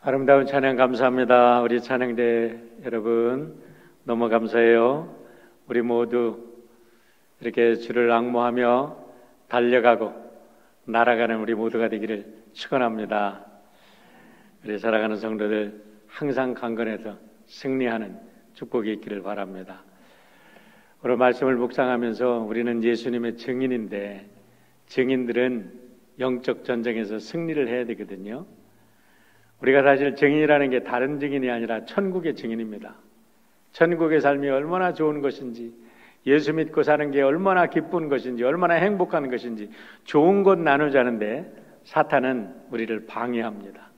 아름다운 찬양 감사합니다. 우리 찬양대 여러분 너무 감사해요. 우리 모두 이렇게 주를 앙모하며 달려가고 날아가는 우리 모두가 되기를 축원합니다. 우리 사랑하는 성도들 항상 강건해서 승리하는 축복이 있기를 바랍니다. 오늘 말씀을 묵상하면서 우리는 예수님의 증인인데 증인들은 영적 전쟁에서 승리를 해야 되거든요. 우리가 사실 증인이라는 게 다른 증인이 아니라 천국의 증인입니다. 천국의 삶이 얼마나 좋은 것인지, 예수 믿고 사는 게 얼마나 기쁜 것인지, 얼마나 행복한 것인지 좋은 것 나누자는데 사탄은 우리를 방해합니다.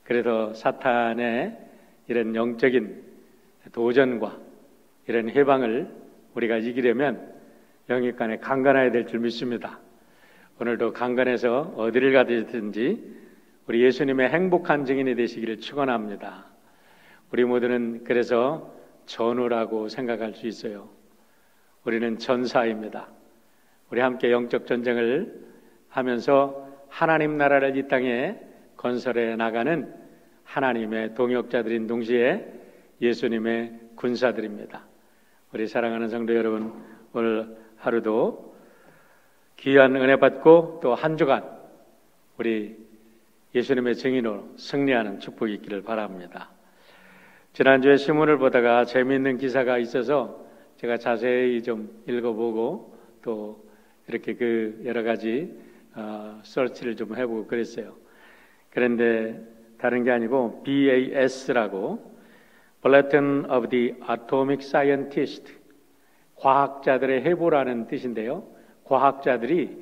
그래서 사탄의 이런 영적인 도전과 이런 해방을 우리가 이기려면 영육간에 강건해야 될 줄 믿습니다. 오늘도 강건해서 어디를 가든지 우리 예수님의 행복한 증인이 되시기를 축원합니다. 우리 모두는 그래서 전우라고 생각할 수 있어요. 우리는 전사입니다. 우리 함께 영적 전쟁을 하면서 하나님 나라를 이 땅에 건설해 나가는 하나님의 동역자들인 동시에 예수님의 군사들입니다. 우리 사랑하는 성도 여러분, 오늘 하루도 귀한 은혜 받고 또 한 주간 우리 예수님의 증인으로 승리하는 축복이 있기를 바랍니다. 지난주에 신문을 보다가 재미있는 기사가 있어서 제가 자세히 좀 읽어보고 또 이렇게 그 여러 가지 서치를 좀 해보고 그랬어요. 그런데 다른 게 아니고 BAS라고 Bulletin of the Atomic Scientist, 과학자들의 해보라는 뜻인데요. 과학자들이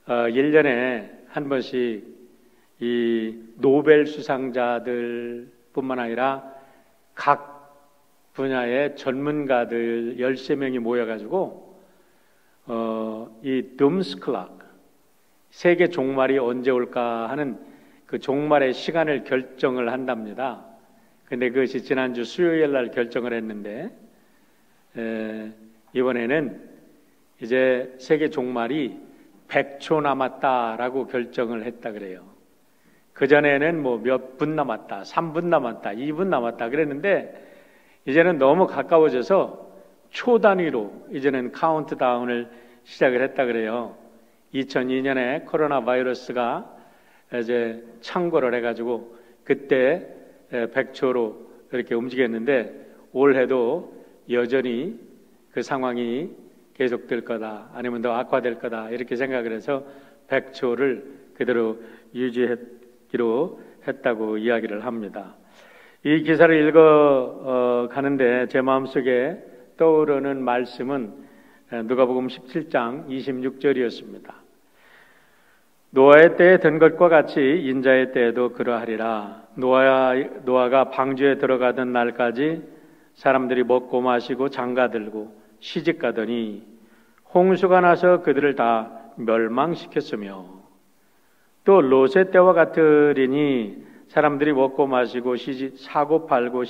1년에 한 번씩 이 노벨 수상자들 뿐만 아니라 각 분야의 전문가들 13명이 모여가지고 이 둠스 클락, 세계 종말이 언제 올까 하는 그 종말의 시간을 결정을 한답니다. 근데 그것이 지난주 수요일 날 결정을 했는데 이번에는 이제 세계 종말이 100초 남았다라고 결정을 했다 그래요. 그전에는 뭐 몇 분 남았다, 3분 남았다, 2분 남았다 그랬는데 이제는 너무 가까워져서 초 단위로 이제는 카운트다운을 시작을 했다 그래요. 2002년에 코로나 바이러스가 이제 창궐을 해가지고 그때 100초로 이렇게 움직였는데 올해도 여전히 그 상황이 계속될 거다, 아니면 더 악화될 거다 이렇게 생각을 해서 100초를 그대로 유지하기로 했다고 이야기를 합니다. 이 기사를 읽어 가는데 제 마음속에 떠오르는 말씀은 누가복음 17장 26절이었습니다. 노아의 때에 된 것과 같이 인자의 때에도 그러하리라. 노아가 방주에 들어가던 날까지 사람들이 먹고 마시고 장가들고 시집가더니 홍수가 나서 그들을 다 멸망시켰으며 또 롯의 때와 같으리니 사람들이 먹고 마시고 사고 팔고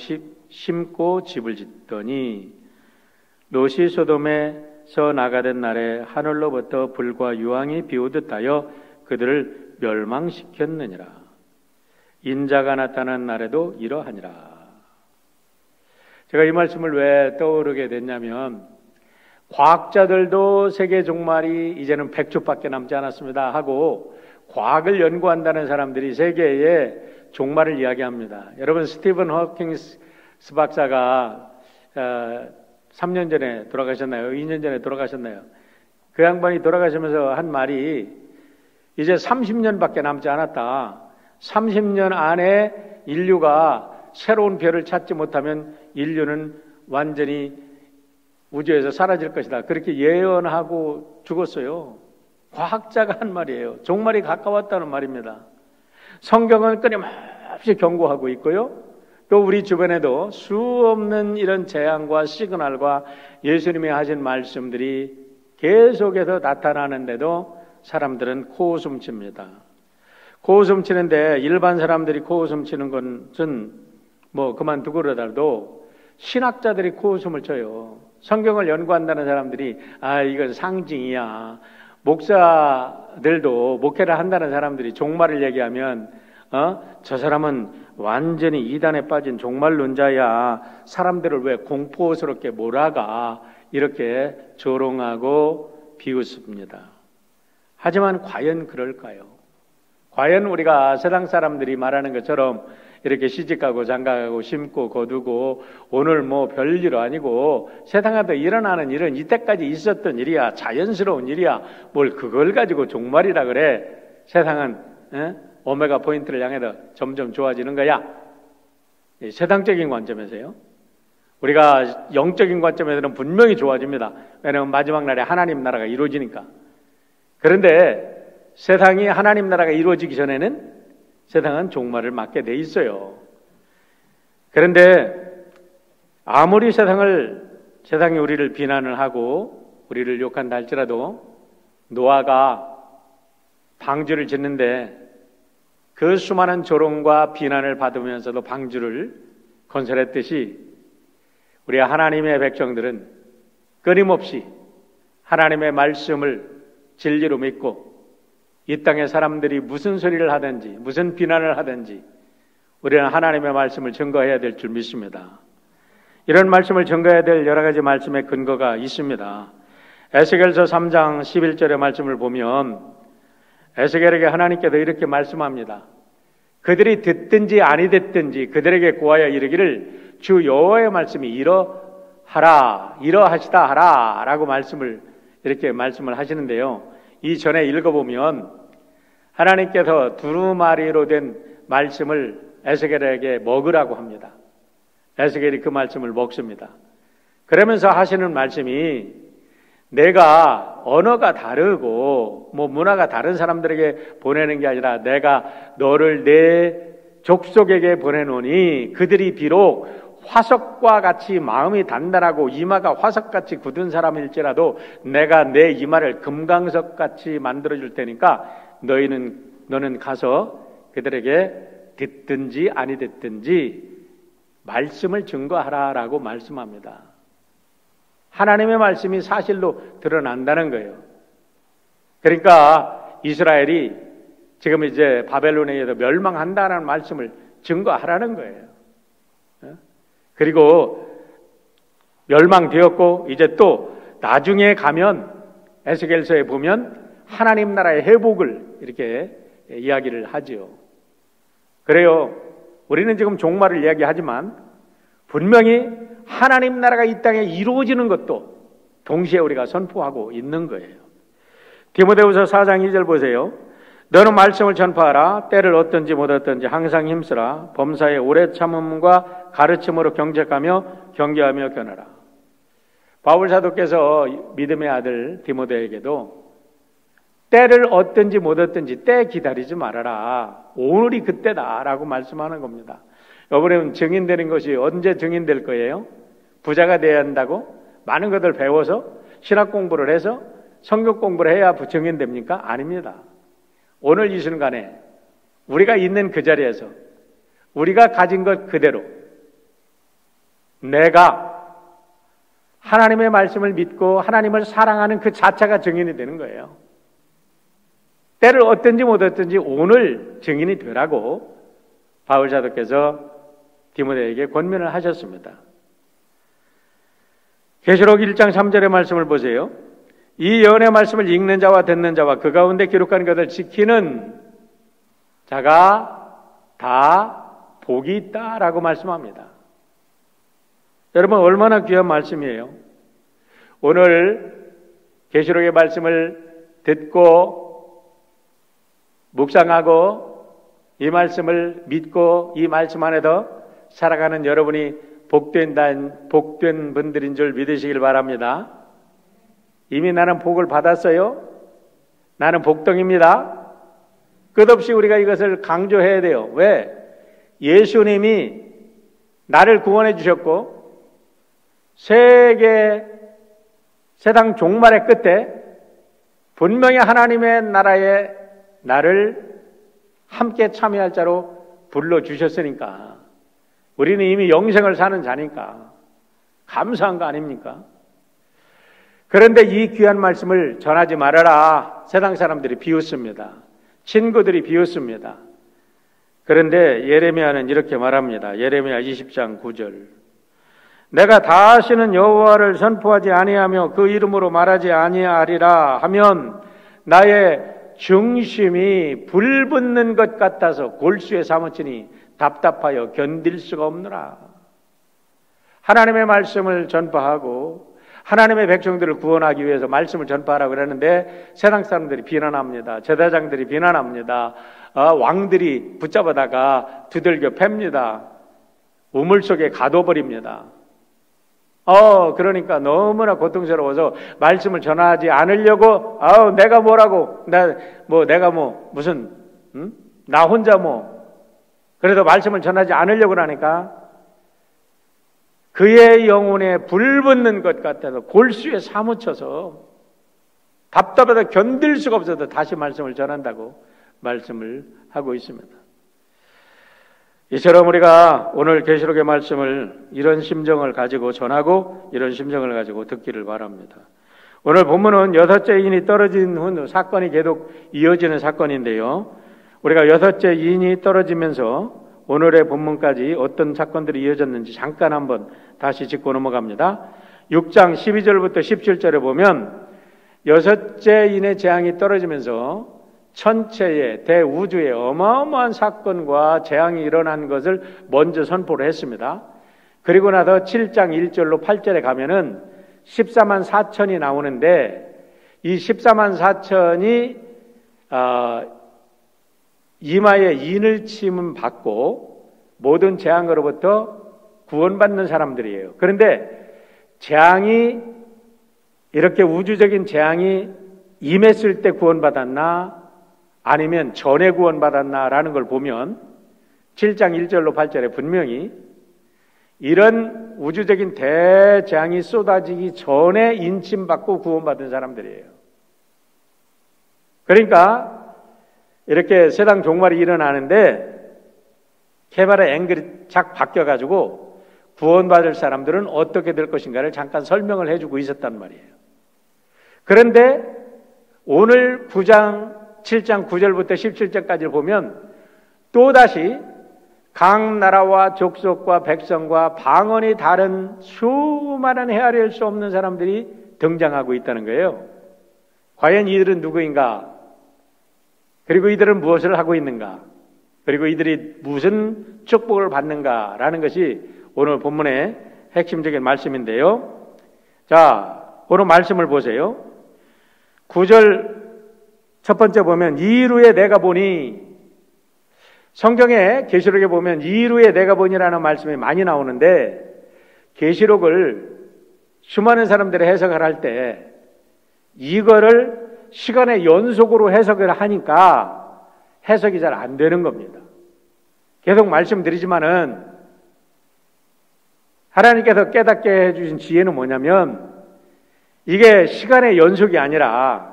심고 집을 짓더니 롯이 소돔에서 나가던 날에 하늘로부터 불과 유황이 비오듯 하여 그들을 멸망시켰느니라. 인자가 나타난 날에도 이러하니라. 제가 이 말씀을 왜 떠오르게 됐냐면 과학자들도 세계 종말이 이제는 100초밖에 남지 않았습니다 하고 과학을 연구한다는 사람들이 세계의 종말을 이야기합니다. 여러분, 스티븐 호킹스 박사가 3년 전에 돌아가셨나요? 2년 전에 돌아가셨나요? 그 양반이 돌아가시면서 한 말이 이제 30년밖에 남지 않았다. 30년 안에 인류가 새로운 별을 찾지 못하면 인류는 완전히 우주에서 사라질 것이다. 그렇게 예언하고 죽었어요. 과학자가 한 말이에요. 종말이 가까웠다는 말입니다. 성경은 끊임없이 경고하고 있고요. 또 우리 주변에도 수없는 이런 재앙과 시그널과 예수님이 하신 말씀들이 계속해서 나타나는데도 사람들은 코웃음 칩니다. 코웃음 치는데 일반 사람들이 코웃음 치는 것은 뭐 그만두고 그러더라도 신학자들이 코웃음을 쳐요. 성경을 연구한다는 사람들이 이건 상징이야. 목사들도 목회를 한다는 사람들이 종말을 얘기하면 저 사람은 완전히 이단에 빠진 종말론자야. 사람들을 왜 공포스럽게 몰아가. 이렇게 조롱하고 비웃습니다. 하지만 과연 그럴까요? 과연 우리가 세상 사람들이 말하는 것처럼 이렇게 시집가고 장가가고 심고 거두고 오늘 뭐 별일 아니고 세상에도 일어나는 일은 이때까지 있었던 일이야. 자연스러운 일이야. 뭘 그걸 가지고 종말이라 그래. 세상은 오메가 포인트를 향해서 점점 좋아지는 거야. 세상적인 관점에서요. 우리가 영적인 관점에서는 분명히 좋아집니다. 왜냐하면 마지막 날에 하나님 나라가 이루어지니까. 그런데 세상이 하나님 나라가 이루어지기 전에는 세상은 종말을 맞게 돼 있어요. 그런데 아무리 세상이 우리를 비난을 하고 우리를 욕한다 할지라도 노아가 방주를 짓는데 그 수많은 조롱과 비난을 받으면서도 방주를 건설했듯이 우리 하나님의 백성들은 끊임없이 하나님의 말씀을 진리로 믿고 이 땅의 사람들이 무슨 소리를 하든지 무슨 비난을 하든지 우리는 하나님의 말씀을 증거해야 될 줄 믿습니다. 이런 말씀을 증거해야 될 여러 가지 말씀의 근거가 있습니다. 에스겔서 3장 11절의 말씀을 보면 에스겔에게 하나님께서 이렇게 말씀합니다. 그들이 듣든지 아니 듣든지 그들에게 구하여 이르기를 주 여호와의 말씀이 이러하라 이러하시다 하라 라고 이렇게 말씀을 하시는데요. 이 전에 읽어보면 하나님께서 두루마리로 된 말씀을 에스겔에게 먹으라고 합니다. 에스겔이 그 말씀을 먹습니다. 그러면서 하시는 말씀이 내가 언어가 다르고 문화가 다른 사람들에게 보내는 게 아니라 내가 너를 내 족속에게 보내노니 그들이 비록 화석과 같이 마음이 단단하고 이마가 화석같이 굳은 사람일지라도 내가 내 이마를 금강석같이 만들어줄 테니까 너는 가서 그들에게 듣든지 아니 듣든지 말씀을 증거하라라고 말씀합니다. 하나님의 말씀이 사실로 드러난다는 거예요. 그러니까 이스라엘이 지금 이제 바벨론에 의해서 멸망한다는 말씀을 증거하라는 거예요. 그리고 멸망되었고 이제 또 나중에 가면 에스겔서에 보면 하나님 나라의 회복을 이렇게 이야기를 하지요. 그래요. 우리는 지금 종말을 이야기하지만 분명히 하나님 나라가 이 땅에 이루어지는 것도 동시에 우리가 선포하고 있는 거예요. 디모데후서 4장 2절 보세요. 너는 말씀을 전파하라. 때를 얻든지 못 얻든지 항상 힘쓰라. 범사에 오래 참음과 가르침으로 경책하며 경계하며 견하라. 바울 사도께서 믿음의 아들 디모데에게도 때를 얻든지 못 얻든지 때 기다리지 말아라. 오늘이 그때다라고 말씀하는 겁니다. 이번에는 증인되는 것이 언제 증인될 거예요? 부자가 돼야 한다고? 많은 것을 배워서 신학 공부를 해서 성경 공부를 해야 증인됩니까? 아닙니다. 오늘 이 순간에 우리가 있는 그 자리에서 우리가 가진 것 그대로 내가 하나님의 말씀을 믿고 하나님을 사랑하는 그 자체가 증인이 되는 거예요. 때를 얻든지 못 얻든지 오늘 증인이 되라고 바울 사도께서 디모데에게 권면을 하셨습니다. 계시록 1장 3절의 말씀을 보세요. 이 예언의 말씀을 읽는 자와 듣는 자와 그 가운데 기록한 것을 지키는 자가 다 복이 있다라고 말씀합니다. 여러분 얼마나 귀한 말씀이에요. 오늘 계시록의 말씀을 듣고 묵상하고 이 말씀을 믿고 이 말씀 안에서 살아가는 여러분이 복된 분들인 줄 믿으시길 바랍니다. 이미 나는 복을 받았어요. 나는 복덩입니다. 끝없이 우리가 이것을 강조해야 돼요. 왜? 예수님이 나를 구원해 주셨고 세상 종말의 끝에 분명히 하나님의 나라에 나를 함께 참여할 자로 불러주셨으니까 우리는 이미 영생을 사는 자니까 감사한 거 아닙니까? 그런데 이 귀한 말씀을 전하지 말아라. 세상 사람들이 비웃습니다. 친구들이 비웃습니다. 그런데 예레미야는 이렇게 말합니다. 예레미야 20장 9절. 내가 다시는 여호와를 선포하지 아니하며 그 이름으로 말하지 아니하리라 하면 나의 중심이 불붙는 것 같아서 골수에 사무치니 답답하여 견딜 수가 없노라. 하나님의 말씀을 전파하고 하나님의 백성들을 구원하기 위해서 말씀을 전파하라고 그러는데 세상 사람들이 비난합니다. 제사장들이 비난합니다. 왕들이 붙잡아다가 두들겨 팹니다. 우물 속에 가둬버립니다. 그러니까 너무나 고통스러워서 말씀을 전하지 않으려고, 내가 뭐라고, 나 혼자 그래도 말씀을 전하지 않으려고 하니까 그의 영혼에 불붙는 것 같아서 골수에 사무쳐서 답답해서 견딜 수가 없어서 다시 말씀을 전한다고 말씀을 하고 있습니다. 이처럼 우리가 오늘 계시록의 말씀을 이런 심정을 가지고 전하고 이런 심정을 가지고 듣기를 바랍니다. 오늘 본문은 6째 인이 떨어진 후 사건이 계속 이어지는 사건인데요. 우리가 6째 인이 떨어지면서 오늘의 본문까지 어떤 사건들이 이어졌는지 잠깐 한번 다시 짚고 넘어갑니다. 6장 12절부터 17절에 보면 6째 인의 재앙이 떨어지면서 천체의 대우주의 어마어마한 사건과 재앙이 일어난 것을 먼저 선포를 했습니다. 그리고 나서 7장 1절로 8절에 가면은 14만 4천이 나오는데 이 14만 4천이 이마에 인을 침을 받고 모든 재앙으로부터 구원받는 사람들이에요. 그런데 재앙이 이렇게 우주적인 재앙이 임했을 때 구원받았나 아니면 전에 구원받았나라는 걸 보면 7장 1절로 8절에 분명히 이런 우주적인 대재앙이 쏟아지기 전에 인침받고 구원받은 사람들이에요. 그러니까 이렇게 세상 종말이 일어나는데 케발의 앵글이 착 바뀌어가지고 구원받을 사람들은 어떻게 될 것인가를 잠깐 설명을 해주고 있었단 말이에요. 그런데 오늘 9장 7장 9절부터 17절까지를 보면 또다시 각 나라와 족속과 백성과 방언이 다른 수많은 헤아릴 수 없는 사람들이 등장하고 있다는 거예요. 과연 이들은 누구인가? 그리고 이들은 무엇을 하고 있는가? 그리고 이들이 무슨 축복을 받는가라는 것이 오늘 본문의 핵심적인 말씀인데요. 자, 오늘 말씀을 보세요. 9절 첫 번째 보면 이루에 내가 보니, 성경에 계시록에 보면 이루에 내가 보니라는 말씀이 많이 나오는데 계시록을 수많은 사람들이 해석을 할 때 이거를 시간의 연속으로 해석을 하니까 해석이 잘 안 되는 겁니다. 계속 말씀드리지만은 하나님께서 깨닫게 해주신 지혜는 뭐냐면 이게 시간의 연속이 아니라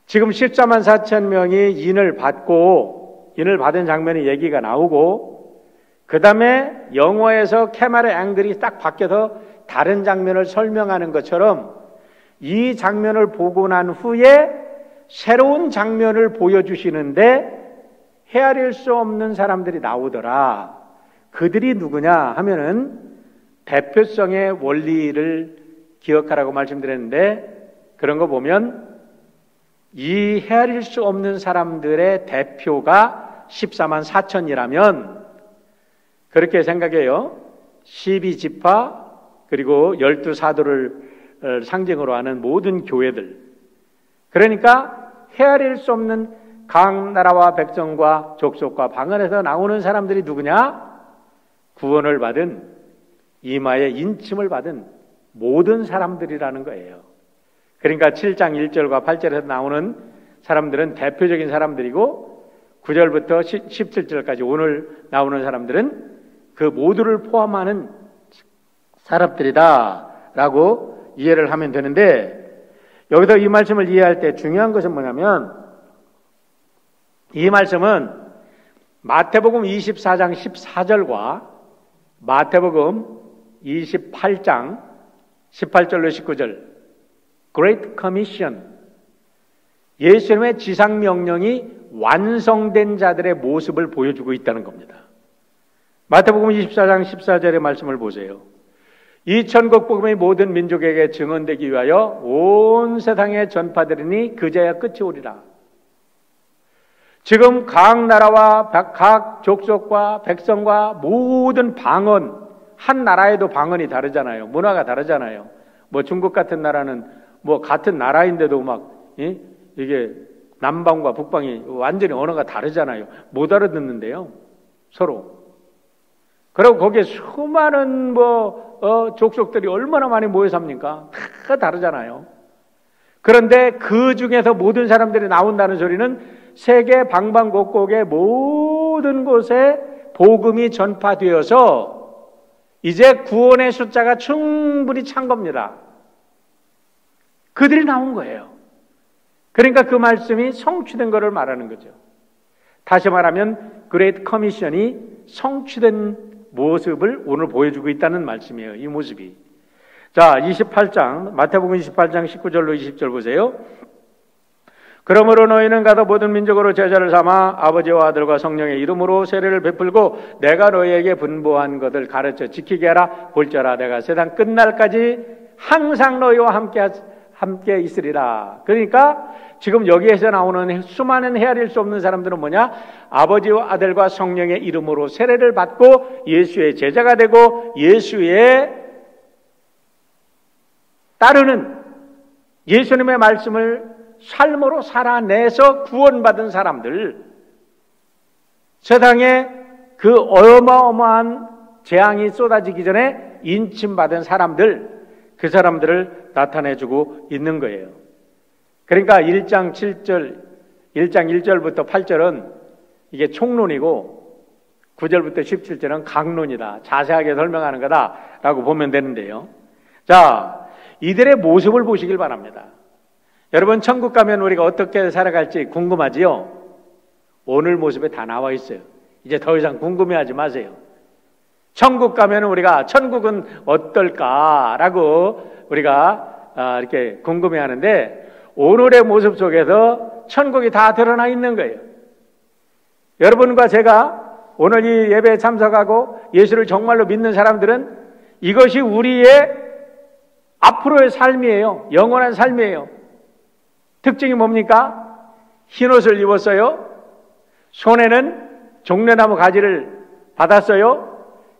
지금 14만 4천 명이 인을 받은 장면의 얘기가 나오고 그 다음에 영어에서 캐말의 앵글이 딱 바뀌어서 다른 장면을 설명하는 것처럼 이 장면을 보고 난 후에 새로운 장면을 보여주시는데 헤아릴 수 없는 사람들이 나오더라. 그들이 누구냐 하면은 대표성의 원리를 기억하라고 말씀드렸는데 그런 거 보면 이 헤아릴 수 없는 사람들의 대표가 14만 4천이라면 그렇게 생각해요. 12지파 그리고 12사도를 상징으로 하는 모든 교회들. 그러니까 헤아릴 수 없는 각 나라와 백성과 족속과 방언에서 나오는 사람들이 누구냐? 구원을 받은 이마에 인침을 받은 모든 사람들이라는 거예요. 그러니까 7장 1절과 8절에서 나오는 사람들은 대표적인 사람들이고 9절부터 17절까지 오늘 나오는 사람들은 그 모두를 포함하는 사람들이다라고 이해를 하면 되는데 여기서 이 말씀을 이해할 때 중요한 것은 뭐냐면 이 말씀은 마태복음 24장 14절과 마태복음 28장 18절로 19절 Great Commission 예수님의 지상명령이 완성된 자들의 모습을 보여주고 있다는 겁니다. 마태복음 24장 14절의 말씀을 보세요. 이 천국 복음이 모든 민족에게 증언되기 위하여 온 세상에 전파되리니 그제야 끝이 오리라. 지금 각 나라와 각 족속과 백성과 모든 방언, 한 나라에도 방언이 다르잖아요. 문화가 다르잖아요. 뭐 중국 같은 나라는 뭐 같은 나라인데도 막 이게 남방과 북방이 완전히 언어가 다르잖아요. 못 알아듣는데요, 서로. 그리고 거기에 수많은 족속들이 얼마나 많이 모여 삽니까? 다 다르잖아요. 그런데 그 중에서 모든 사람들이 나온다는 소리는 세계 방방곡곡의 모든 곳에 복음이 전파되어서 이제 구원의 숫자가 충분히 찬 겁니다. 그들이 나온 거예요. 그러니까 그 말씀이 성취된 것을 말하는 거죠. 다시 말하면 그레이트 커미션이 성취된 모습을 오늘 보여주고 있다는 말씀이에요. 이 모습이. 자, 28장 마태복음 28장 19절로 20절 보세요. 그러므로 너희는 가서 모든 민족으로 제자를 삼아 아버지와 아들과 성령의 이름으로 세례를 베풀고 내가 너희에게 분부한 것을 가르쳐 지키게 하라. 볼지어라 내가 세상 끝날까지 항상 너희와 함께 있으리라. 그러니까 지금 여기에서 나오는 수많은 헤아릴 수 없는 사람들은 뭐냐? 아버지와 아들과 성령의 이름으로 세례를 받고 예수의 제자가 되고 예수의 따르는 예수님의 말씀을 삶으로 살아내서 구원받은 사람들, 세상에 그 어마어마한 재앙이 쏟아지기 전에 인침받은 사람들, 그 사람들을 나타내주고 있는 거예요. 그러니까 1장 1절부터 8절은 이게 총론이고 9절부터 17절은 강론이다. 자세하게 설명하는 거다라고 보면 되는데요. 자, 이들의 모습을 보시길 바랍니다. 여러분, 천국 가면 우리가 어떻게 살아갈지 궁금하지요? 오늘 모습에 다 나와 있어요. 이제 더 이상 궁금해하지 마세요. 천국 가면 우리가 천국은 어떨까라고 우리가 이렇게 궁금해하는데 오늘의 모습 속에서 천국이 다 드러나 있는 거예요. 여러분과 제가 오늘 이 예배에 참석하고 예수를 정말로 믿는 사람들은 이것이 우리의 앞으로의 삶이에요. 영원한 삶이에요. 특징이 뭡니까? 흰옷을 입었어요. 손에는 종려나무 가지를 받았어요.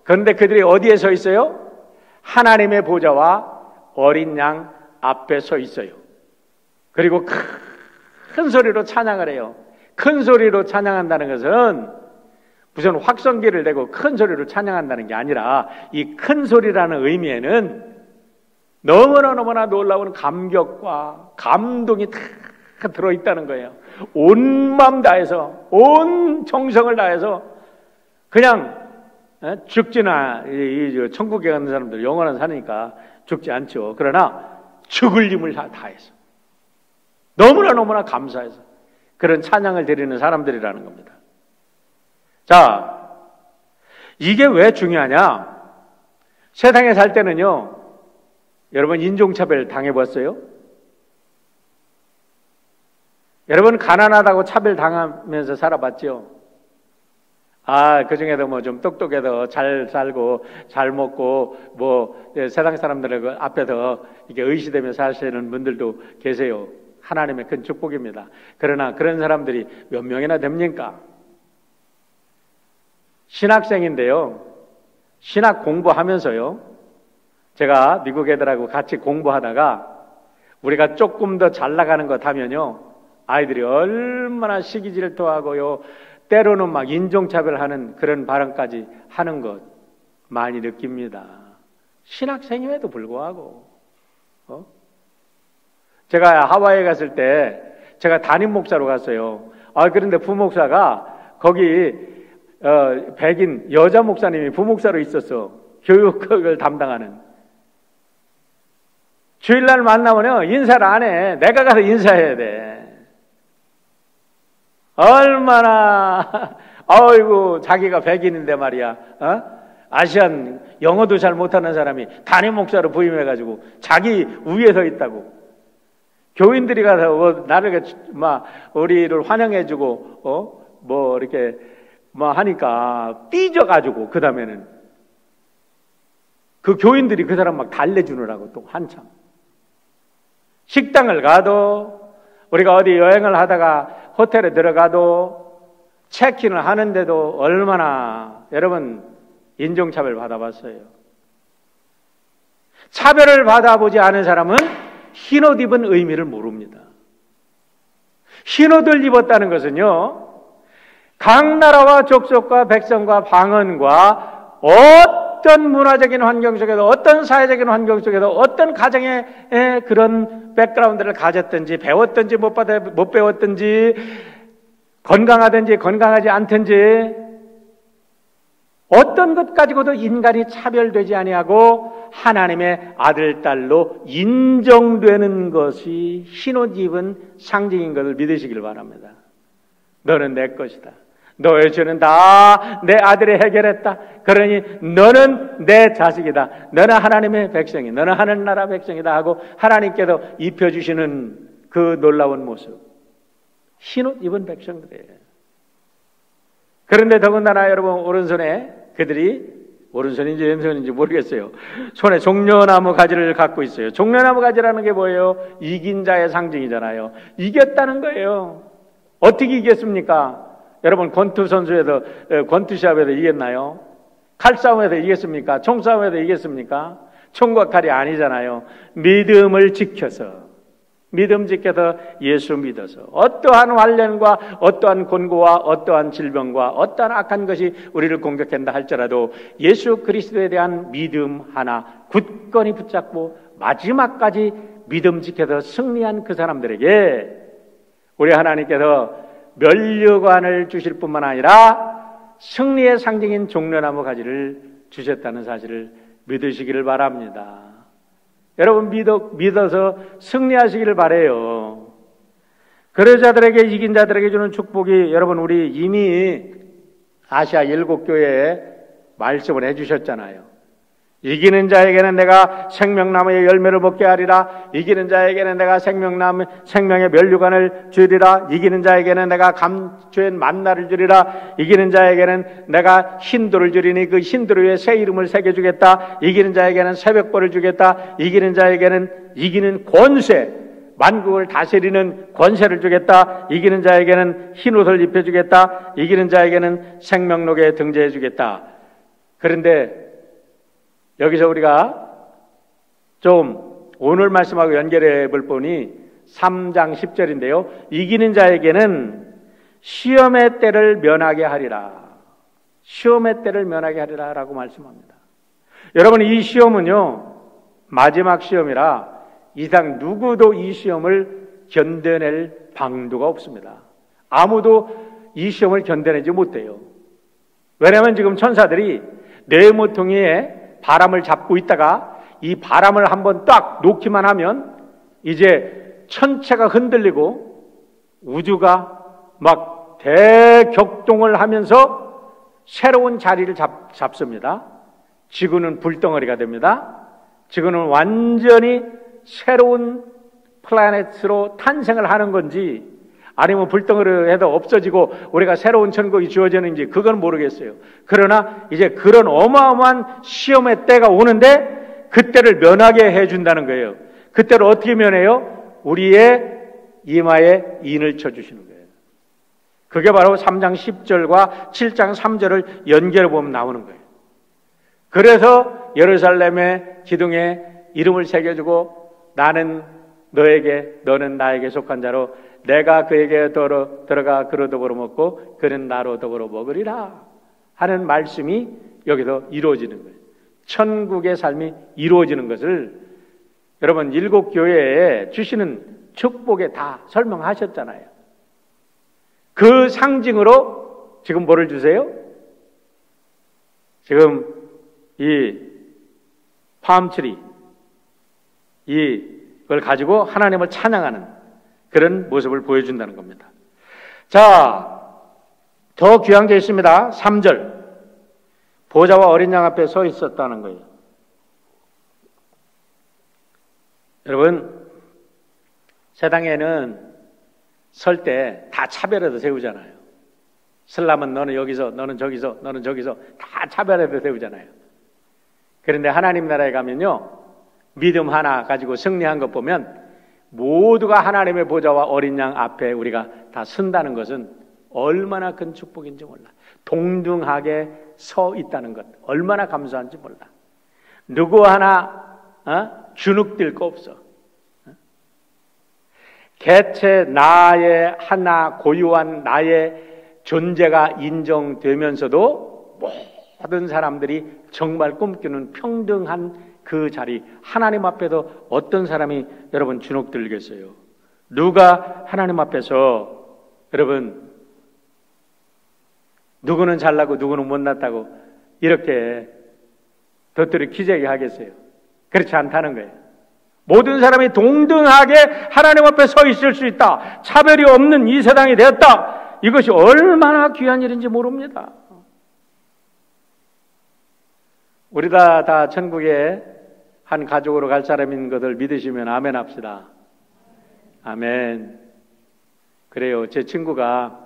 그런데 그들이 어디에 서 있어요? 하나님의 보좌와 어린 양 앞에 서 있어요. 그리고 큰 소리로 찬양을 해요. 큰 소리로 찬양한다는 것은 무슨 확성기를 내고 큰 소리로 찬양한다는 게 아니라 이 큰 소리라는 의미에는 너무나 놀라운 감격과 감동이 다 들어있다는 거예요. 온 마음 다해서, 온 정성을 다해서 그냥 죽지나, 천국에 가는 사람들 영원한 사니까 죽지 않죠. 그러나 죽을 힘을 다해서 너무나 감사해서 그런 찬양을 드리는 사람들이라는 겁니다. 자, 이게 왜 중요하냐? 세상에 살 때는요, 여러분 인종차별 당해봤어요? 여러분 가난하다고 차별 당하면서 살아봤죠? 그 중에도 뭐 좀 똑똑해서 잘 살고 잘 먹고 뭐 세상 사람들의 앞에서 이게 의시되며 사시는 분들도 계세요. 하나님의 큰 축복입니다. 그러나 그런 사람들이 몇 명이나 됩니까? 신학생인데요. 신학 공부하면서요. 제가 미국 애들하고 같이 공부하다가 우리가 조금 더 잘 나가는 것 하면요. 아이들이 얼마나 시기 질투하고요. 때로는 막 인종차별하는 그런 발언까지 하는 것 많이 느낍니다. 신학생임에도 불구하고. 제가 하와이에 갔을 때 제가 담임 목사로 갔어요. 그런데 부목사가 거기 백인 여자 목사님이 부목사로 있었어. 교육을 담당하는. 주일날 만나면 인사를 안 해. 내가 가서 인사해야 돼. 얼마나 아이고 자기가 백인인데 말이야. 아시안 영어도 잘 못하는 사람이 담임 목사로 부임해가지고 자기 위에 서 있다고. 교인들이 가서 나를 막 우리를 환영해주고 뭐 이렇게 뭐 하니까 삐져가지고 그 다음에는 그 교인들이 그 사람 막 달래주느라고 또 한참. 식당을 가도 우리가 어디 여행을 하다가 호텔에 들어가도 체크인을 하는데도 얼마나 여러분 인종차별 받아봤어요. 차별을 받아보지 않은 사람은 흰옷 입은 의미를 모릅니다. 흰옷을 입었다는 것은요, 각 나라와 족속과 백성과 방언과 어떤 문화적인 환경 속에도 어떤 사회적인 환경 속에도 어떤 가정의 그런 백그라운드를 가졌든지 배웠든지 못 배웠든지 건강하든지 건강하지 않든지 어떤 것 가지고도 인간이 차별되지 아니하고 하나님의 아들, 딸로 인정되는 것이 흰옷 입은 상징인 것을 믿으시길 바랍니다. 너는 내 것이다. 너의 죄는 다 내 아들이 해결했다. 그러니 너는 내 자식이다. 너는 하나님의 백성이, 너는 하늘나라 백성이다 하고 하나님께서 입혀주시는 그 놀라운 모습. 흰옷 입은 백성들이에요. 그런데 더군다나 여러분 오른손에 그들이 오른손인지 왼손인지 모르겠어요. 손에 종려나무 가지를 갖고 있어요. 종려나무 가지라는 게 뭐예요? 이긴 자의 상징이잖아요. 이겼다는 거예요. 어떻게 이겼습니까? 여러분 권투 선수에서 권투 시합에서 이겼나요? 칼싸움에서 이겼습니까? 총싸움에서 이겼습니까? 총과 칼이 아니잖아요. 믿음을 지켜서 예수 믿어서 어떠한 환난과 어떠한 곤고와 어떠한 질병과 어떠한 악한 것이 우리를 공격한다 할지라도 예수 그리스도에 대한 믿음 하나 굳건히 붙잡고 마지막까지 믿음 지켜서 승리한 그 사람들에게 우리 하나님께서 면류관을 주실 뿐만 아니라 승리의 상징인 종려나무 가지를 주셨다는 사실을 믿으시기를 바랍니다. 여러분 믿어서 승리하시기를 바라요. 그러자들에게 이긴 자들에게 주는 축복이 여러분 우리 이미 아시아 7교회에 말씀을 해주셨잖아요. 이기는 자에게는 내가 생명나무의 열매를 먹게 하리라. 이기는 자에게는 내가 생명의 면류관을 주리라. 이기는 자에게는 내가 감추인 만나를 주리라. 이기는 자에게는 내가 흰돌을 주리니 그 흰돌 위에 새 이름을 새겨주겠다. 이기는 자에게는 새벽벌을 주겠다. 이기는 자에게는 이기는 권세, 만국을 다스리는 권세를 주겠다. 이기는 자에게는 흰옷을 입혀주겠다. 이기는 자에게는 생명록에 등재해 주겠다. 그런데 여기서 우리가 좀 오늘 말씀하고 연결해 볼 보니 3장 10절인데요. 이기는 자에게는 시험의 때를 면하게 하리라. 시험의 때를 면하게 하리라 라고 말씀합니다. 여러분 이 시험은요 마지막 시험이라 이상 누구도 이 시험을 견뎌낼 방도가 없습니다. 아무도 이 시험을 견뎌내지 못해요. 왜냐하면 지금 천사들이 네모퉁이에 바람을 잡고 있다가 이 바람을 한번 딱 놓기만 하면 이제 천체가 흔들리고 우주가 막 대격동을 하면서 새로운 자리를 잡습니다. 지구는 불덩어리가 됩니다. 지구는 완전히 새로운 플래닛으로 탄생을 하는 건지 아니면 불덩어리로 해도 없어지고 우리가 새로운 천국이 주어지는지 그건 모르겠어요. 그러나 이제 그런 어마어마한 시험의 때가 오는데 그때를 면하게 해준다는 거예요. 그때를 어떻게 면해요? 우리의 이마에 인을 쳐주시는 거예요. 그게 바로 3장 10절과 7장 3절을 연결해 보면 나오는 거예요. 그래서 예루살렘의 기둥에 이름을 새겨주고 나는 너에게 너는 나에게 속한 자로 내가 그에게 들어가 그로 더불어 먹고 그는 나로 더불어 먹으리라 하는 말씀이 여기서 이루어지는 거예요. 천국의 삶이 이루어지는 것을 여러분 7교회에 주시는 축복에 다 설명하셨잖아요. 그 상징으로 지금 뭐를 주세요? 지금 이 팜트리 이걸 가지고 하나님을 찬양하는 그런 모습을 보여준다는 겁니다. 자, 더 귀한 게 있습니다. 3절. 보좌와 어린 양 앞에 서 있었다는 거예요. 여러분, 세상에는 설 때 다 차별해서 세우잖아요. 설라면 너는 여기서, 너는 저기서, 너는 저기서 다 차별해서 세우잖아요. 그런데 하나님 나라에 가면요, 믿음 하나 가지고 승리한 것 보면 모두가 하나님의 보좌와 어린 양 앞에 우리가 다 선다는 것은 얼마나 큰 축복인지 몰라. 동등하게 서 있다는 것 얼마나 감사한지 몰라. 누구 하나 주눅들 거 없어. 개체 나의 하나 고유한 나의 존재가 인정되면서도 모든 사람들이 정말 꿈꾸는 평등한 그 자리, 하나님 앞에도 어떤 사람이 여러분 주눅들겠어요? 누가 하나님 앞에서 여러분 누구는 잘나고 누구는 못났다고 이렇게 도토리 기재게 하겠어요? 그렇지 않다는 거예요. 모든 사람이 동등하게 하나님 앞에 서 있을 수 있다. 차별이 없는 이 세상이 되었다. 이것이 얼마나 귀한 일인지 모릅니다. 우리 다 천국에 한 가족으로 갈 사람인 것을 믿으시면 아멘 합시다. 아멘. 그래요. 제 친구가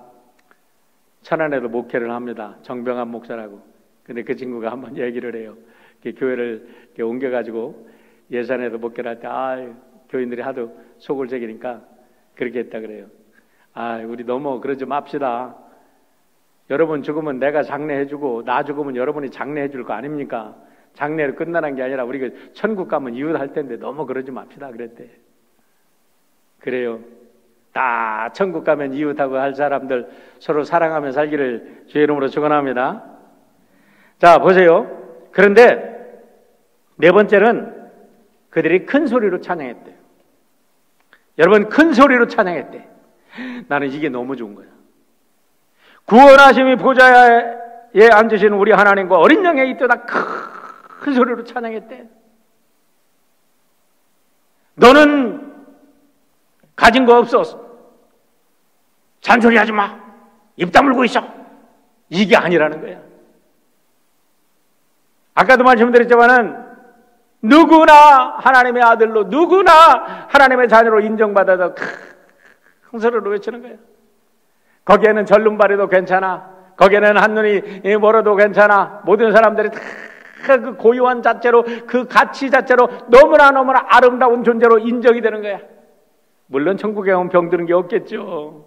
천안에도 목회를 합니다. 정병환 목사라고. 근데 그 친구가 한번 얘기를 해요. 교회를 옮겨가지고 예산에도 목회를 할 때, 교인들이 하도 속을 새기니까 그렇게 했다 그래요. 우리 너무 그러지 맙시다. 여러분 죽으면 내가 장례해주고, 나 죽으면 여러분이 장례해줄 거 아닙니까? 장례로 끝나는 게 아니라 우리가 천국 가면 이웃할 텐데 너무 그러지 맙시다 그랬대. 그래요. 다 천국 가면 이웃하고 할 사람들 서로 사랑하며 살기를 주의 이름으로 축원합니다. 자, 보세요. 그런데 네 번째는 그들이 큰 소리로 찬양했대요. 여러분, 큰 소리로 찬양했대. 나는 이게 너무 좋은 거야. 구원하심이 보좌에 앉으신 우리 하나님과 어린 양에 있도다 큰 소리로 찬양했대. 너는 가진 거 없어. 잔소리하지 마. 입 다물고 있어. 이게 아니라는 거야. 아까도 말씀드렸지만은 누구나 하나님의 아들로, 누구나 하나님의 자녀로 인정받아서 큰 소리로 외치는 거야. 거기에는 절름발이도 괜찮아. 거기에는 한눈이 멀어도 괜찮아. 모든 사람들이 다 그 고유한 자체로, 그 가치 자체로 너무나 아름다운 존재로 인정이 되는 거야. 물론 천국에 오면 병드는 게 없겠죠.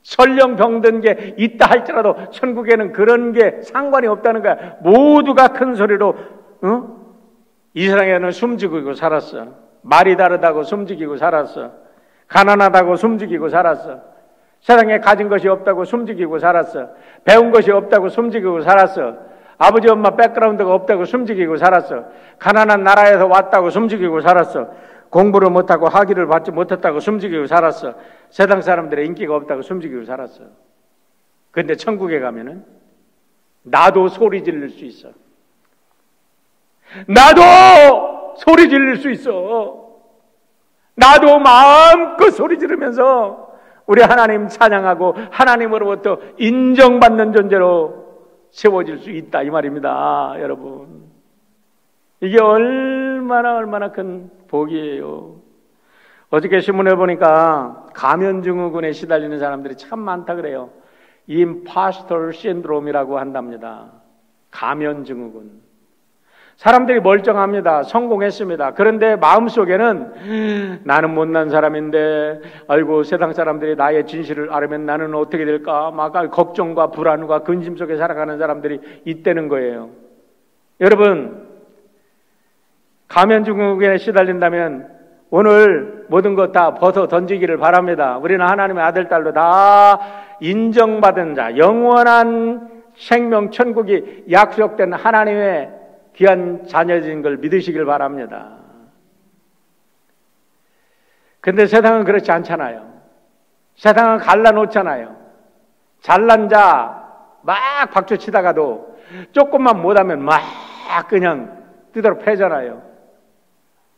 설령 병든 게 있다 할지라도 천국에는 그런 게 상관이 없다는 거야. 모두가 큰 소리로 이 세상에는 숨죽이고 살았어. 말이 다르다고 숨죽이고 살았어. 가난하다고 숨죽이고 살았어. 세상에 가진 것이 없다고 숨죽이고 살았어. 배운 것이 없다고 숨죽이고 살았어. 아버지 엄마 백그라운드가 없다고 숨죽이고 살았어. 가난한 나라에서 왔다고 숨죽이고 살았어. 공부를 못하고 학위를 받지 못했다고 숨죽이고 살았어. 세상 사람들의 인기가 없다고 숨죽이고 살았어. 그런데 천국에 가면은 나도 소리 지를 수 있어. 나도 소리 지를 수 있어. 나도 마음껏 소리 지르면서 우리 하나님 찬양하고 하나님으로부터 인정받는 존재로 세워질 수 있다 이 말입니다. 여러분, 이게 얼마나 큰 복이에요. 어저께 신문에 보니까 가면증후군에 시달리는 사람들이 참 많다 그래요. 임파스터 신드롬이라고 한답니다. 가면증후군. 사람들이 멀쩡합니다. 성공했습니다. 그런데 마음속에는 나는 못난 사람인데, 아이고 세상 사람들이 나의 진실을 알으면 나는 어떻게 될까? 막 걱정과 불안과 근심 속에 살아가는 사람들이 있다는 거예요. 여러분, 가면증후군에 시달린다면 오늘 모든 것 다 벗어 던지기를 바랍니다. 우리는 하나님의 아들, 딸로 다 인정받은 자, 영원한 생명 천국이 약속된 하나님의 귀한 자녀진 걸 믿으시길 바랍니다. 근데 세상은 그렇지 않잖아요. 세상은 갈라놓잖아요. 잘난 자 막 박수 치다가도 조금만 못하면 막 그냥 뜯어 패잖아요.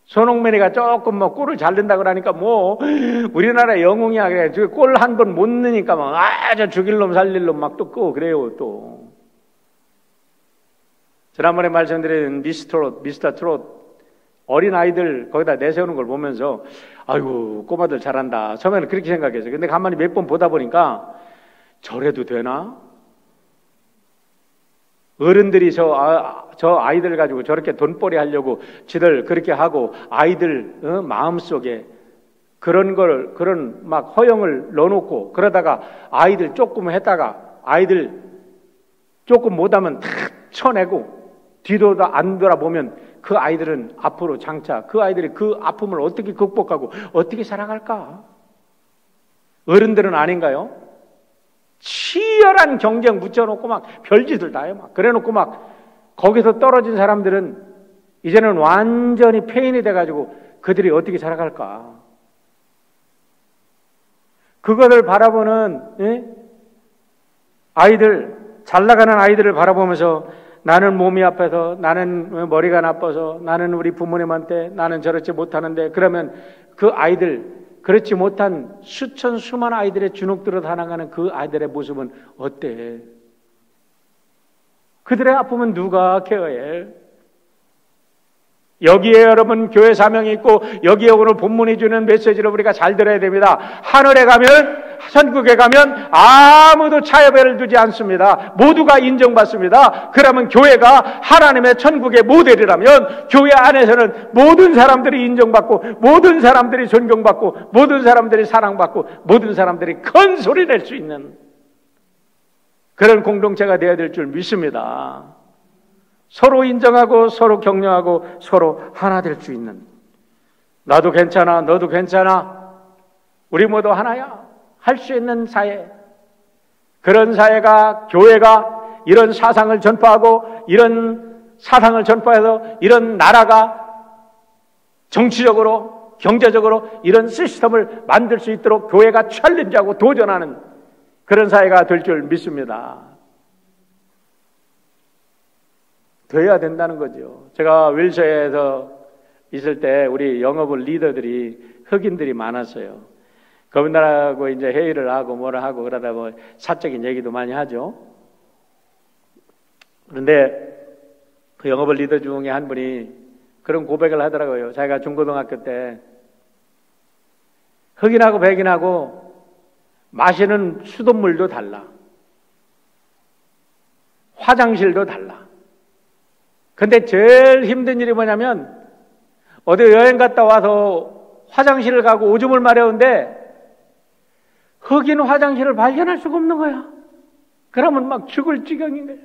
손흥민이가 조금 골을 잘 넣는다 그러니까 우리나라 영웅이야. 그래. 골 한 번 못 넣으니까 저 죽일 놈 살릴 놈 막 또 끄고 그래요 또. 지난번에 말씀드린 미스터 트롯 어린 아이들 거기다 내세우는 걸 보면서 아이고 꼬마들 잘한다. 처음에는 그렇게 생각했어요. 근데 가만히 몇 번 보다 보니까 저래도 되나? 어른들이 저 아이들 가지고 저렇게 돈벌이 하려고 지들 그렇게 하고 아이들 마음속에 그런 막 허영을 넣어놓고 그러다가 아이들 조금 했다가 아이들 조금 못하면 다 쳐내고 뒤도 안 돌아보면 그 아이들은 앞으로 장차 그 아이들이 그 아픔을 어떻게 극복하고 어떻게 살아갈까? 어른들은 아닌가요? 치열한 경쟁 붙여놓고 막 별짓을 다 해요. 막 그래놓고 막 거기서 떨어진 사람들은 이제는 완전히 폐인이 돼가지고 그들이 어떻게 살아갈까? 그것을 바라보는 아이들, 잘 나가는 아이들을 바라보면서 나는 몸이 아파서, 나는 머리가 나빠서, 나는 우리 부모님한테 나는 저렇지 못하는데 그러면 그 아이들, 그렇지 못한 수천 수만 아이들의 주눅들어 살아가는 그 아이들의 모습은 어때? 그들의 아픔은 누가 케어해? 여기에 여러분 교회 사명이 있고 여기에 오늘 본문이 주는 메시지를 우리가 잘 들어야 됩니다. 하늘에 가면 천국에 가면 아무도 차별을 두지 않습니다. 모두가 인정받습니다. 그러면 교회가 하나님의 천국의 모델이라면 교회 안에서는 모든 사람들이 인정받고 모든 사람들이 존경받고 모든 사람들이 사랑받고 모든 사람들이 큰 소리 낼 수 있는 그런 공동체가 되어야 될 줄 믿습니다. 서로 인정하고 서로 격려하고 서로 하나 될 수 있는 나도 괜찮아 너도 괜찮아 우리 모두 하나야 할 수 있는 사회 그런 사회가 교회가 이런 사상을 전파하고 이런 사상을 전파해서 이런 나라가 정치적으로 경제적으로 이런 시스템을 만들 수 있도록 교회가 챌린지하고 도전하는 그런 사회가 될 줄 믿습니다. 돼야 된다는 거죠. 제가 웰셔에서 있을 때 우리 영업을 리더들이 흑인들이 많았어요. 그분들하고 이제 회의를 하고 뭐라 하고 그러다 뭐 사적인 얘기도 많이 하죠. 그런데 그 영업을 리더 중에 한 분이 그런 고백을 하더라고요. 자기가 중고등학교 때 흑인하고 백인하고 마시는 수돗물도 달라. 화장실도 달라. 근데 제일 힘든 일이 뭐냐면 어디 여행 갔다 와서 화장실을 가고 오줌을 마려운데 흑인 화장실을 발견할 수가 없는 거야. 그러면 막 죽을 지경인 거야.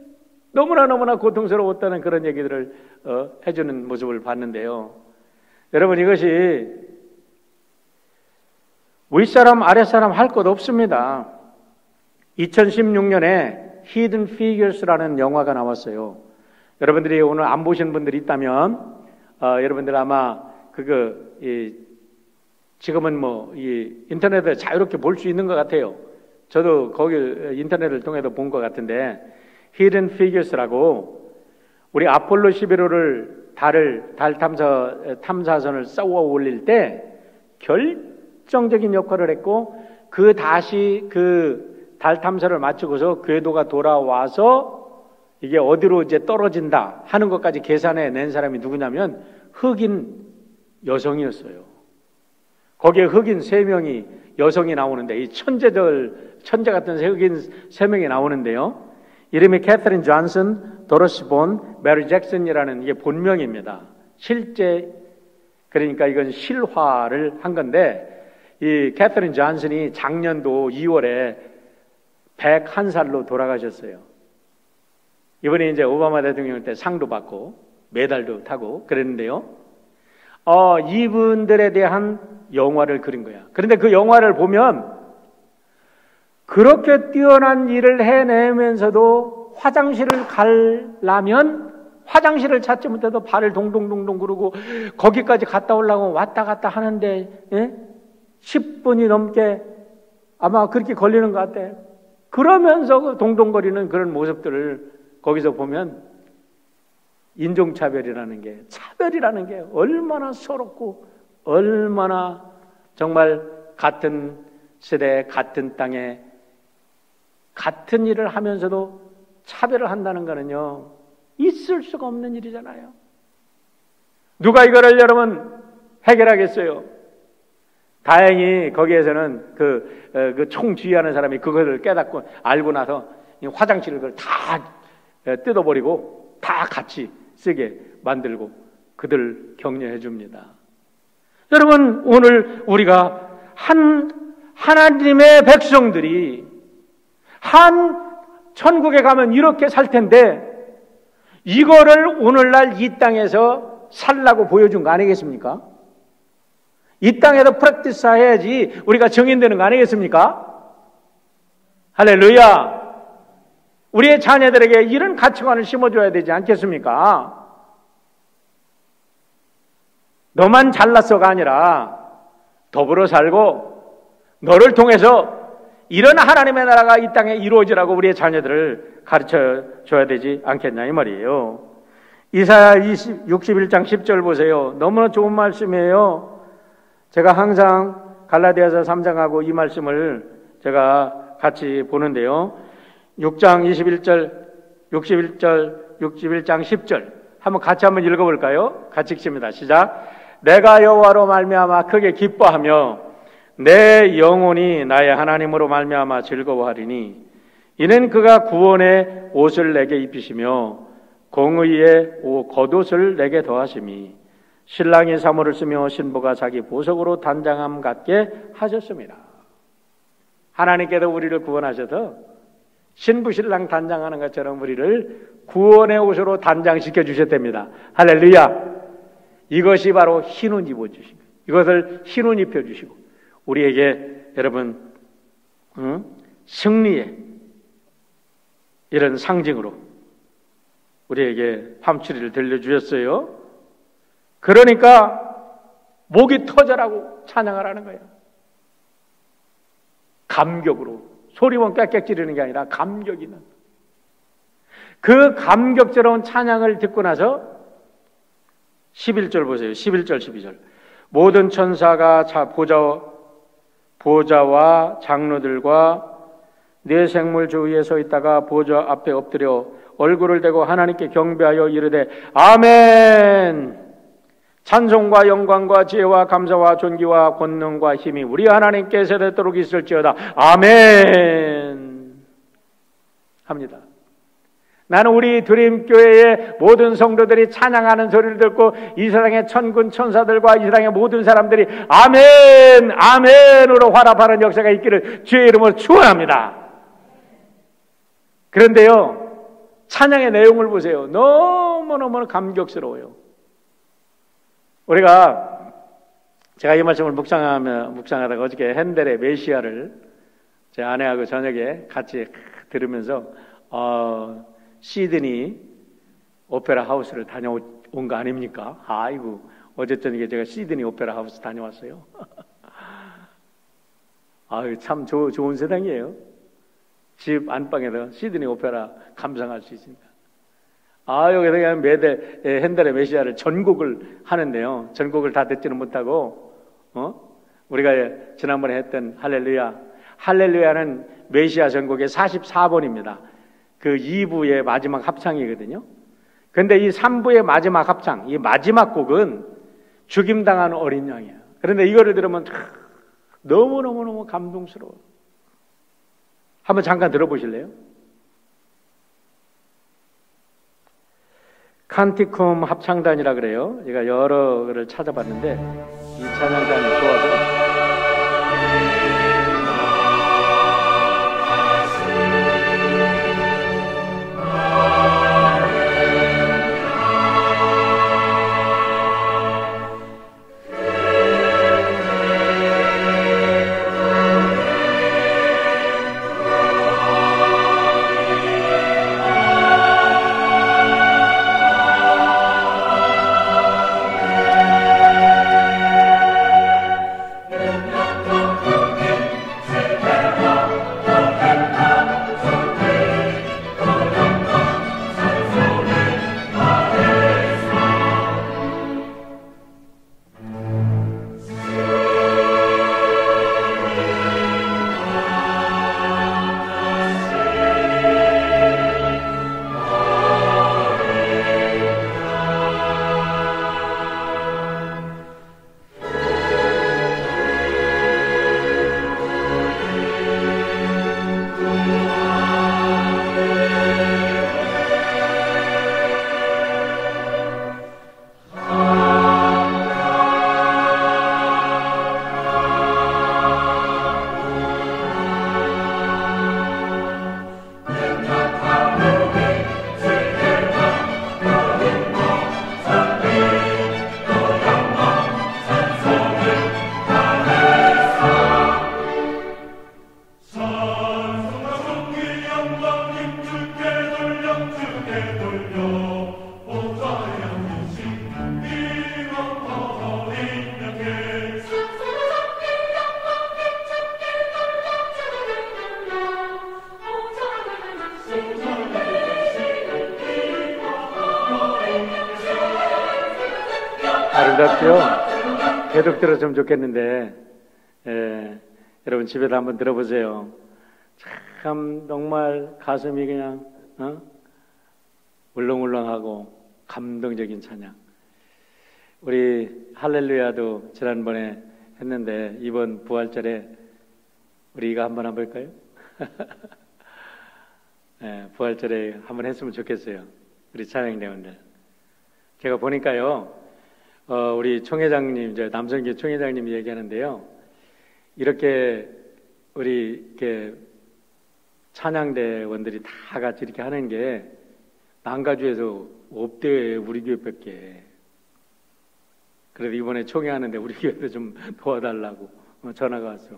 너무나 고통스러웠다는 그런 얘기들을 해주는 모습을 봤는데요. 여러분 이것이 윗사람 아랫사람 할 것 없습니다. 2016년에 Hidden Figures라는 영화가 나왔어요. 여러분들이 오늘 안 보신 분들이 있다면 여러분들 아마 지금은 뭐 인터넷에 자유롭게 볼 수 있는 것 같아요. 저도 거기 인터넷을 통해서 본 것 같은데 Hidden Figures라고 우리 아폴로 11호를 달 탐사선을 쏘아 올릴 때 결정적인 역할을 했고 다시 그 달 탐사를 마치고서 궤도가 돌아와서 이게 어디로 이제 떨어진다 하는 것까지 계산해 낸 사람이 누구냐면 흑인 여성이었어요. 거기에 흑인 3명이 여성이 나오는데 이 천재 같은 흑인 3명이 나오는데요. 이름이 캐서린 존슨, 도로시 본, 메리 잭슨이라는 이게 본명입니다. 실제 그러니까 이건 실화를 한 건데 이 캐서린 존슨이 작년도 2월에 101살로 돌아가셨어요. 이번에 이제 오바마 대통령 때 상도 받고 메달도 타고 그랬는데요. 이분들에 대한 영화를 그린 거야. 그런데 그 영화를 보면 그렇게 뛰어난 일을 해내면서도 화장실을 가려면 화장실을 찾지 못해도 발을 동동동동 구르고 거기까지 갔다 오려고 왔다 갔다 하는데 10분이 넘게 아마 그렇게 걸리는 것 같아. 그러면서 동동거리는 그런 모습들을 거기서 보면 인종차별이라는 게 차별이라는 게 얼마나 서럽고 얼마나 정말 같은 세대 같은 땅에 같은 일을 하면서도 차별을 한다는 거는요 있을 수가 없는 일이잖아요. 누가 이거를 여러분 해결하겠어요? 다행히 거기에서는 그 총지휘하는 사람이 그것을 깨닫고 알고 나서 화장실을 그걸 다 뜯어버리고 다 같이 쓰게 만들고 그들 격려해 줍니다. 여러분, 오늘 우리가 하나님의 백성들이 천국에 가면 이렇게 살 텐데 이거를 오늘날 이 땅에서 살라고 보여준 거 아니겠습니까? 이 땅에서 프랙티스 해야지 우리가 정인되는 거 아니겠습니까? 할렐루야! 우리의 자녀들에게 이런 가치관을 심어줘야 되지 않겠습니까? 너만 잘났어가 아니라 더불어 살고 너를 통해서 이런 하나님의 나라가 이 땅에 이루어지라고 우리의 자녀들을 가르쳐 줘야 되지 않겠냐 이 말이에요. 이사야 61장 10절 보세요. 너무나 좋은 말씀이에요. 제가 항상 갈라디아서 3장하고 이 말씀을 제가 같이 보는데요. 6장 61장 10절 한번 같이 한번 읽어볼까요? 같이 읽습니다. 시작. 내가 여호와로 말미암아 크게 기뻐하며 내 영혼이 나의 하나님으로 말미암아 즐거워하리니 이는 그가 구원의 옷을 내게 입히시며 공의의 겉옷을 내게 더하심이 신랑이 사모를 쓰며 신부가 자기 보석으로 단장함 같게 하셨습니다. 하나님께서 우리를 구원하셔서 신부 신랑 단장하는 것처럼 우리를 구원의 옷으로 단장시켜 주셨답니다. 할렐루야. 이것이 바로 흰옷 입어주신 거예요. 이것을 흰옷 입혀주시고 우리에게 여러분 승리의 이런 상징으로 우리에게 밤추리를 들려주셨어요. 그러니까 목이 터져라고 찬양하라는 거예요. 감격으로 소리만 꽥꽥 지르는 게 아니라 감격 있는 그 감격스러운 찬양을 듣고 나서 11절 보세요. 11절 12절 모든 천사가 보좌와 장로들과 네 생물 주위에 서 있다가 보좌 앞에 엎드려 얼굴을 대고 하나님께 경배하여 이르되 아멘. 찬송과 영광과 지혜와 감사와 존귀와 권능과 힘이 우리 하나님께 세대도록 있을지어다. 아멘 합니다. 나는 우리 드림교회의 모든 성도들이 찬양하는 소리를 듣고 이 세상의 천군 천사들과 이 세상의 모든 사람들이 아멘 아멘으로 화답하는 역사가 있기를 주의 이름으로 축원합니다. 그런데요, 찬양의 내용을 보세요. 너무너무 감격스러워요. 제가 이 말씀을 묵상하다가 어저께 핸델의 메시아를 제 아내하고 저녁에 같이 들으면서 시드니 오페라 하우스를 다녀온 거 아닙니까? 아이고, 어제 저녁에 제가 시드니 오페라 하우스 다녀왔어요. 아유, 참 좋은 세상이에요. 집 안방에서 시드니 오페라 감상할 수 있습니다. 여기서 그냥 매달 핸델의 메시아를 전곡을 하는데요. 전곡을 다 듣지는 못하고, 우리가 지난번에 했던 할렐루야는 메시아 전곡의 44번입니다. 그 2부의 마지막 합창이거든요. 근데 이 3부의 마지막 합창, 이 마지막 곡은 죽임당한 어린 양이에요. 그런데 이거를 들으면 너무너무 감동스러워요. 한번 잠깐 들어보실래요? 칸티쿰 합창단이라 그래요. 제가 여러 거를 찾아봤는데 이 찬양단이 좋아서 아름답죠? 계속 들었으면 좋겠는데, 여러분 집에도 한번 들어보세요. 참 정말 가슴이 그냥 울렁울렁하고 감동적인 찬양. 우리 할렐루야도 지난번에 했는데 이번 부활절에 우리가 한번 해볼까요? 부활절에 한번 했으면 좋겠어요. 우리 찬양대원들. 제가 보니까요, 우리 총회장님, 남성교 총회장님이 얘기하는데요, 이렇게 우리 이렇게 찬양대원들이 다 같이 이렇게 하는 게 난가주에서 없대, 우리 교회밖에. 그래도 이번에 총회하는데 우리 교회도 좀 도와달라고 전화가 왔어.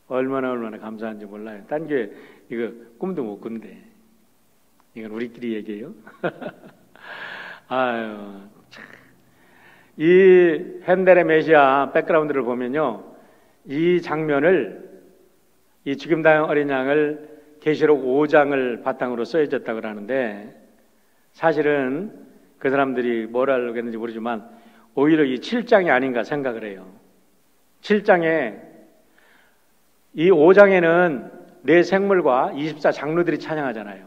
얼마나 감사한지 몰라요. 딴 교회 이거 꿈도 못 꾼대. 이건 우리끼리 얘기해요. 아유, 참. 이 핸델의 메시아 백그라운드를 보면요, 이 장면을, 이 죽임당한 어린 양을 계시록 5장을 바탕으로 써져졌다고 하는데, 사실은 그 사람들이 뭘 알고 했는지 모르지만 오히려 이 7장이 아닌가 생각을 해요. 7장에, 이 5장에는 네 생물과 24 장로들이 찬양하잖아요.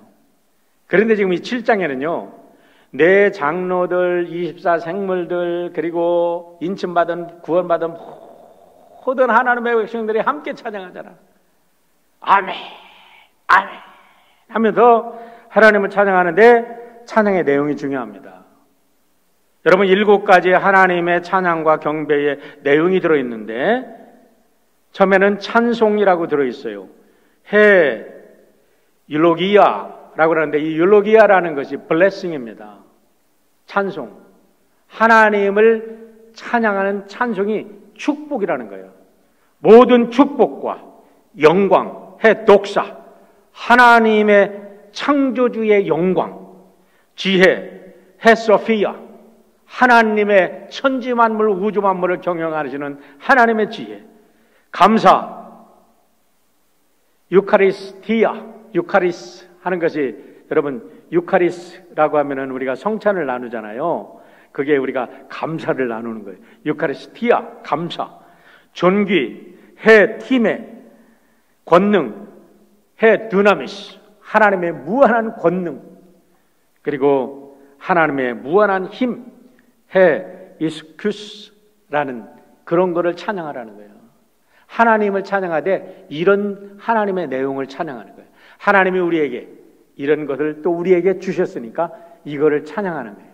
그런데 지금 이 7장에는요, 네 장로들, 24 생물들, 그리고 인침받은, 구원받은 모든 하나님의 백성들이 함께 찬양하잖아. 아멘, 아멘 하면서 하나님을 찬양하는데 찬양의 내용이 중요합니다. 여러분, 7가지 하나님의 찬양과 경배의 내용이 들어있는데, 처음에는 찬송이라고 들어있어요. 율로기야라고 하는데, 이 율로기야라는 것이 블레싱입니다. 찬송. 하나님을 찬양하는 찬송이 축복이라는 거예요. 모든 축복과 영광, 독사, 하나님의 창조주의 영광, 지혜, 소피아, 하나님의 천지만물, 우주만물을 경영하시는 하나님의 지혜, 감사, 유카리스티아, 유카리스 하는 것이, 여러분, 유카리스라고 하면은 우리가 성찬을 나누잖아요. 그게 우리가 감사를 나누는 거예요. 유카리스티아, 감사, 존귀, 팀의 권능, 드나미스, 하나님의 무한한 권능, 그리고 하나님의 무한한 힘, 이스큐스라는 그런 거를 찬양하라는 거예요. 하나님을 찬양하되 이런 하나님의 내용을 찬양하는 거예요. 하나님이 우리에게 이런 것을 또 우리에게 주셨으니까 이거를 찬양하는 거예요.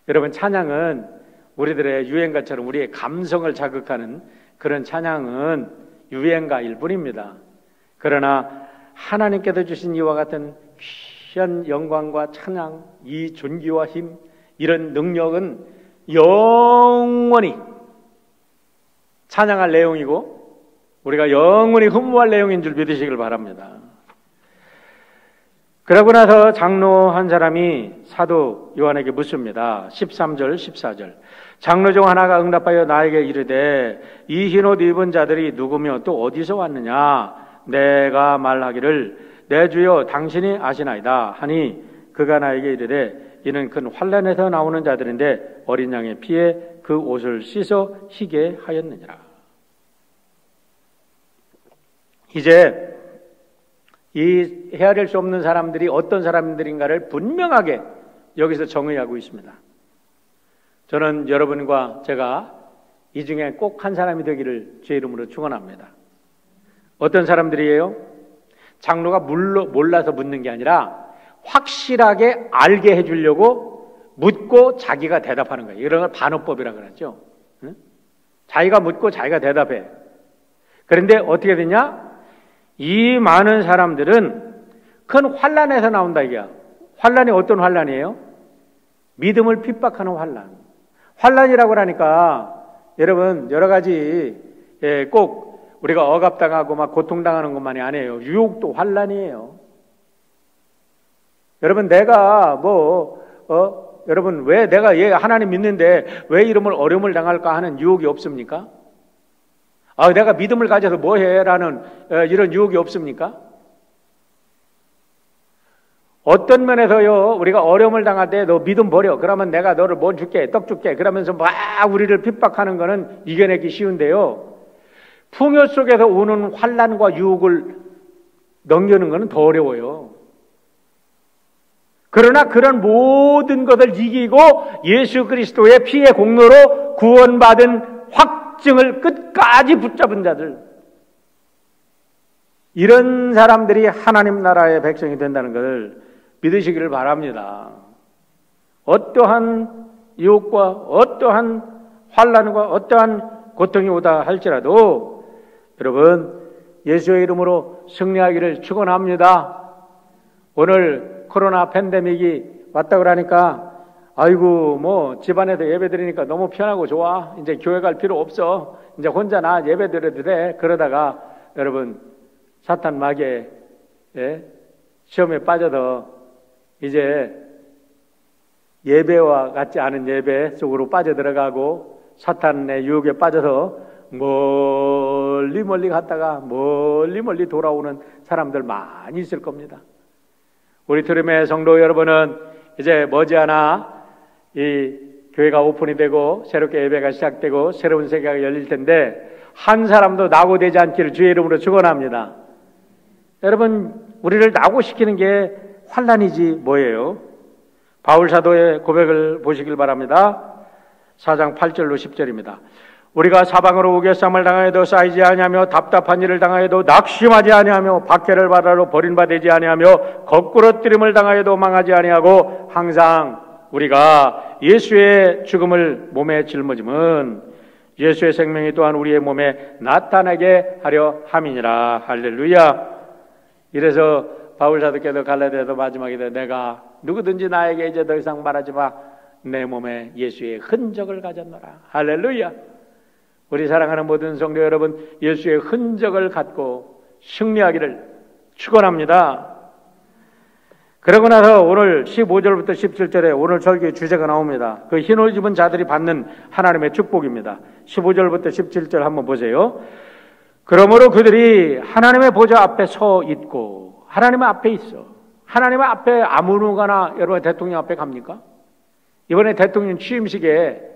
여러분, 찬양은 우리들의 유행가처럼 우리의 감성을 자극하는 그런 찬양은 유행가일 뿐입니다. 그러나 하나님께서 주신 이와 같은 귀한 영광과 찬양, 이 존귀와 힘, 이런 능력은 영원히 찬양할 내용이고 우리가 영원히 흠모할 내용인 줄 믿으시길 바랍니다. 그러고 나서 장로 한 사람이 사도 요한에게 묻습니다. 13절, 14절. 장로 중 하나가 응답하여 나에게 이르되 이 흰옷 입은 자들이 누구며 또 어디서 왔느냐? 내가 말하기를 내 주여 당신이 아시나이다 하니 그가 나에게 이르되 이는 큰 환난에서 나오는 자들인데 어린 양의 피에 그 옷을 씻어 희게 하였느니라. 이제 이 헤아릴 수 없는 사람들이 어떤 사람들인가를 분명하게 여기서 정의하고 있습니다. 저는 여러분과 제가 이 중에 꼭 한 사람이 되기를 제 이름으로 축원합니다. 어떤 사람들이에요? 장로가 몰라서 묻는 게 아니라 확실하게 알게 해주려고 묻고 자기가 대답하는 거예요. 이런 걸 반어법이라고 그러죠. 응? 자기가 묻고 자기가 대답해. 그런데 어떻게 되냐? 이 많은 사람들은 큰 환난에서 나온다 이게야. 환난이 어떤 환난이에요? 믿음을 핍박하는 환난. 환난이라고 하니까 여러분 여러 가지 꼭 우리가 억압당하고 막 고통당하는 것만이 아니에요. 유혹도 환난이에요. 여러분 내가 여러분 왜 내가 하나님 믿는데 왜 이름을 어려움을 당할까 하는 유혹이 없습니까? 내가 믿음을 가져서 뭐해? 라는 이런 유혹이 없습니까? 어떤 면에서요, 우리가 어려움을 당할 때 너 믿음 버려. 그러면 내가 너를 뭐 줄게, 떡 줄게. 그러면서 막 우리를 핍박하는 거는 이겨내기 쉬운데요. 풍요 속에서 오는 환난과 유혹을 넘기는 거는 더 어려워요. 그러나 그런 모든 것을 이기고 예수 그리스도의 피의 공로로 구원받은 확증을 끝까지 붙잡은 자들, 이런 사람들이 하나님 나라의 백성이 된다는 것을 믿으시기를 바랍니다. 어떠한 유혹과 어떠한 환난과 어떠한 고통이 오다 할지라도 여러분 예수의 이름으로 승리하기를 축원합니다. 오늘 코로나 팬데믹이 왔다고 그러니까 아이고 뭐 집안에서 예배 드리니까 너무 편하고 좋아. 이제 교회 갈 필요 없어. 이제 혼자 나 예배 드려도 돼. 그러다가 여러분 사탄 마귀의 시험에 빠져서 이제 예배와 같지 않은 예배 속으로 빠져들어가고 사탄의 유혹에 빠져서 멀리 갔다가 멀리 돌아오는 사람들 많이 있을 겁니다. 우리 트림의 성도 여러분은 이제 머지않아 이 교회가 오픈이 되고 새롭게 예배가 시작되고 새로운 세계가 열릴 텐데 한 사람도 낙오되지 않기를 주의 이름으로 축원합니다. 여러분 우리를 낙오시키는 게 환난이지 뭐예요? 바울 사도의 고백을 보시길 바랍니다. 4장 8절로 10절입니다. 우리가 사방으로 우겨쌈을 당하여도 쌓이지 아니하며 답답한 일을 당하여도 낙심하지 아니하며 박해를 받아도 버림받지 아니하며 거꾸러뜨림을 당하여도 망하지 아니하고 항상 우리가 예수의 죽음을 몸에 짊어짐은 예수의 생명이 또한 우리의 몸에 나타나게 하려 함이니라. 할렐루야. 이래서 바울 사도께서 갈라디아서 마지막에 내가 누구든지 나에게 이제 더 이상 말하지 마. 내 몸에 예수의 흔적을 가졌노라. 할렐루야. 우리 사랑하는 모든 성도 여러분, 예수의 흔적을 갖고 승리하기를 축원합니다. 그러고 나서 오늘 15절부터 17절에 오늘 설교의 주제가 나옵니다. 그 흰옷 입은 자들이 받는 하나님의 축복입니다. 15절부터 17절 한번 보세요. 그러므로 그들이 하나님의 보좌 앞에 서 있고, 하나님 앞에 있어. 하나님 앞에 아무누가나 여러분 대통령 앞에 갑니까? 이번에 대통령 취임식에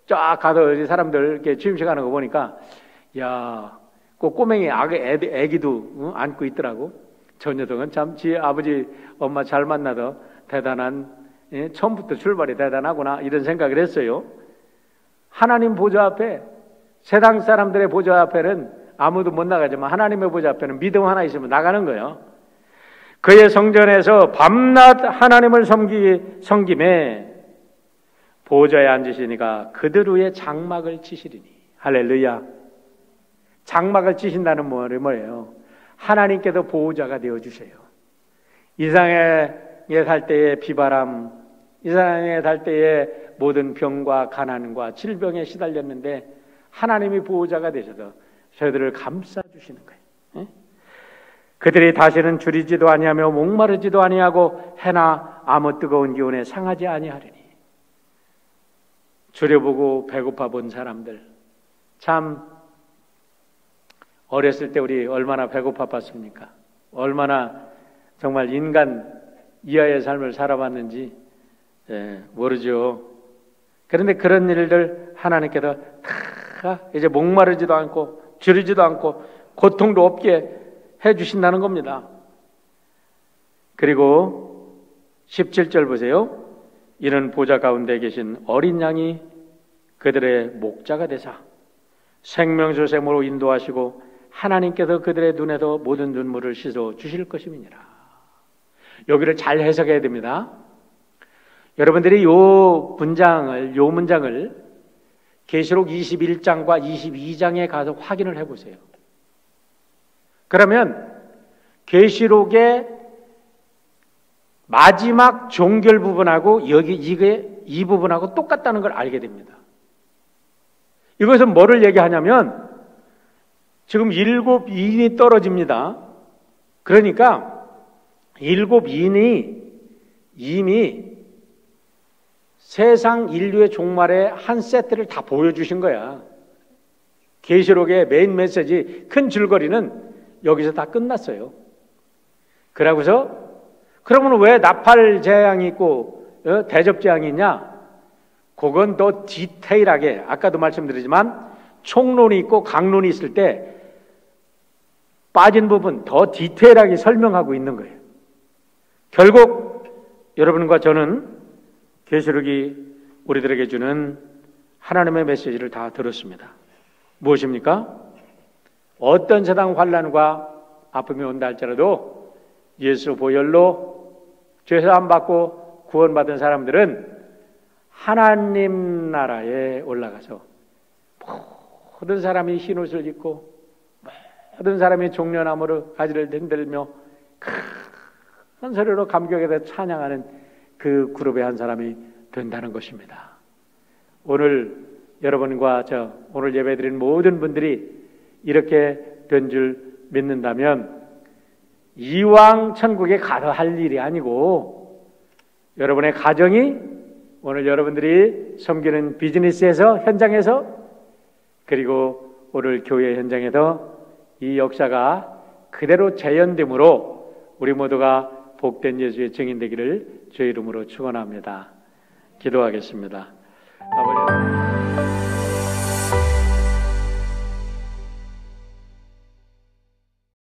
쫙 가서 사람들 이렇게 취임식 하는 거 보니까, 야, 그 꼬맹이 애기도 안고 있더라고. 저 녀석은 참 지 아버지 엄마 잘 만나서 대단한, 처음부터 출발이 대단하구나 이런 생각을 했어요. 하나님 보좌 앞에, 세상 사람들의 보좌 앞에는 아무도 못 나가지만 하나님의 보좌 앞에는 믿음 하나 있으면 나가는 거예요. 그의 성전에서 밤낮 하나님을 섬김에 보좌에 앉으시니까 그들 위에 장막을 치시리니. 할렐루야. 장막을 치신다는 말이 뭐예요? 하나님께서 보호자가 되어주세요. 이 세상에 살 때의 비바람, 이 세상에 살 때의 모든 병과 가난과 질병에 시달렸는데 하나님이 보호자가 되셔서 저희들을 감싸주시는 거예요. 그들이 다시는 줄이지도 아니하며 목마르지도 아니하고 해나 아무 뜨거운 기운에 상하지 아니하리니. 줄여보고 배고파 본 사람들, 참 어렸을 때 우리 얼마나 배고파 봤습니까? 얼마나 정말 인간 이하의 삶을 살아봤는지 모르죠. 그런데 그런 일들 하나님께서 다 이제 목마르지도 않고 줄이지도 않고 고통도 없게 해주신다는 겁니다. 그리고 17절 보세요. 이는 보좌 가운데 계신 어린 양이 그들의 목자가 되사 생명수샘으로 인도하시고 하나님께서 그들의 눈에서 모든 눈물을 씻어 주실 것임이니라. 여기를 잘 해석해야 됩니다. 여러분들이 요 문장을 계시록 21장과 22장에 가서 확인을 해보세요. 그러면 계시록의 마지막 종결 부분하고 이 부분하고 똑같다는 걸 알게 됩니다. 이것은 뭐를 얘기하냐면 지금 7인이 떨어집니다. 그러니까 7인이 이미 세상 인류의 종말의 한 세트를 다 보여주신 거야. 계시록의 메인 메시지 큰 줄거리는 여기서 다 끝났어요. 그러고서 그러면 왜 나팔 재앙이 있고 대접 재앙이 있냐? 그건 더 디테일하게, 아까도 말씀드리지만 총론이 있고 강론이 있을 때 빠진 부분 더 디테일하게 설명하고 있는 거예요. 결국 여러분과 저는 계시록이 우리들에게 주는 하나님의 메시지를 다 들었습니다. 무엇입니까? 어떤 세상 환난과 아픔이 온다 할지라도 예수 보혈로 죄사함 받고 구원받은 사람들은 하나님 나라에 올라가서 모든 사람이 흰옷을 입고 모든 사람이 종려나무로 가지를 흔들며 큰 소리로 감격에 찬양하는 그 그룹의 한 사람이 된다는 것입니다. 오늘 여러분과 오늘 예배드린 모든 분들이 이렇게 된 줄 믿는다면 이왕 천국에 가서 할 일이 아니고 여러분의 가정이 오늘 여러분들이 섬기는 비즈니스에서, 현장에서, 그리고 오늘 교회 현장에서 이 역사가 그대로 재현됨으로 우리 모두가 복된 예수의 증인 되기를 주의 이름으로 축원합니다. 기도하겠습니다. 아버지